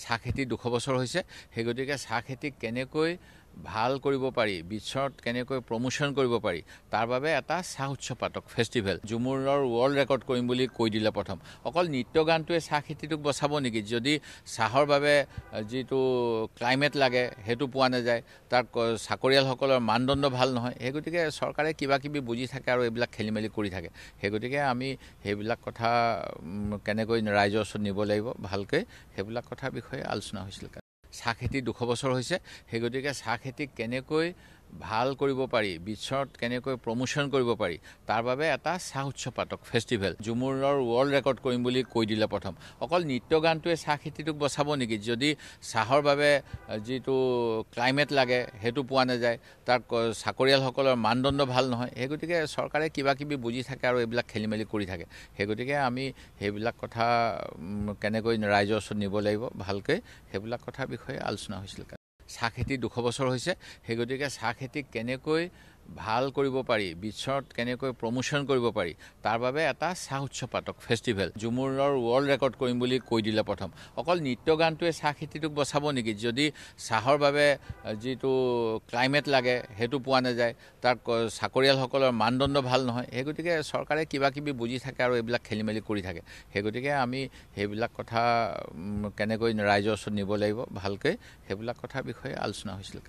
চাহ খেতি 200 বছৰ হৈছে সেই গতিকে চাহ খেতি কেনেকৈ ভাল কৰিব পাৰি বিশ্বত কেনেকৈ প্ৰমোশন কৰিব পাৰি তাৰ বাবে এটা চাহ উৎসৱ পাতক ফেষ্টিভেল জুমুৰৰ ৱৰ্ল্ড ৰেকৰ্ড কৰিম বুলি কৈ দিলে প্ৰথম অকল নৃত্য গানটোৱে চাহ খেতিটোক বচাব নেকি যদি চাহৰ বাবে যেটো ক্লাইমেট লাগে হেতু পোৱা নাযায় তাৰ চাকৰিয়ালসকলৰ মানদণ্ড ভাল নহয় এই গতিকে চৰকাৰে কিবা কিবি বুজি থাকে আৰু এইবিলাক খেলিমেলি কৰি থাকে সেই গতিকে আমি সেইবিলাক কথা কেনেকৈ ৰাইজৰ ওচৰত নিব লাগিব ভালকৈ সেইবিলাক কথাৰ বিষয়ে আলোচনা হৈছিল চাহ খেতি 200 বছৰ হৈছে সেই গতিকে চাহ খেতি কেনেকৈ ভাল কৰিব পাৰি বিশ্বত কেনেকৈ প্ৰমোশন কৰিব পাৰি তাৰ বাবে এটা চাহ উৎসৱ পাতক ফেষ্টিভেল জুমুৰৰ ৱৰ্ল্ড ৰেকৰ্ড কৰিম বুলি কৈ দিলে প্ৰথম অকল নৃত্য গানটোৱে চাহ খেতিটোক বচাব নেকি যদি চাহৰ বাবে যেটো ক্লাইমেট লাগে হেতু পোৱা নাযায় তাৰ চাকৰিয়ালসকলৰ মানদণ্ড ভাল নহয় এই গতিকে চৰকাৰে কিবা কিবি বুজি থাকে আৰু এইবিলাক খেলিমেলি কৰি থাকে সেই গতিকে আমি সেইবিলাক কথা কেনেকৈ ৰাইজৰ ওচৰত নিব লাগিব ভালকৈ সেইবিলাক কথাৰ বিষয়ে আলোচনা হৈছিল চাহ খেতি 200 বছৰ হৈছে সেই গতিকে চাহ খেতি কেনেকৈ ভাল কৰিব পাৰি বিশ্বত কেনেকৈ প্ৰমোশন কৰিব পাৰি তাৰ বাবে এটা চাহ উৎসৱ পাতক ফেষ্টিভেল জুমুৰৰ ৱৰ্ল্ড ৰেকৰ্ড কৰিম বুলি কৈ দিলে প্ৰথম অকল নৃত্য গানটোৱে চাহ খেতিটোক বচাব নেকি যদি চাহৰ বাবে যেটো ক্লাইমেট লাগে হেতু পোৱা নাযায় তাৰ চাকৰিয়ালসকলৰ মানদণ্ড ভাল নহয় এই গতিকে চৰকাৰে কিবা কিবি বুজি থাকে আৰু এইবিলাক খেলিমেলি কৰি থাকে সেই গতিকে আমি সেইবিলাক কথা কেনেকৈ ৰাইজৰ ওচৰত নিব লাগিব ভালকৈ সেইবিলাক কথাৰ বিষয়ে আলোচনা হৈছিল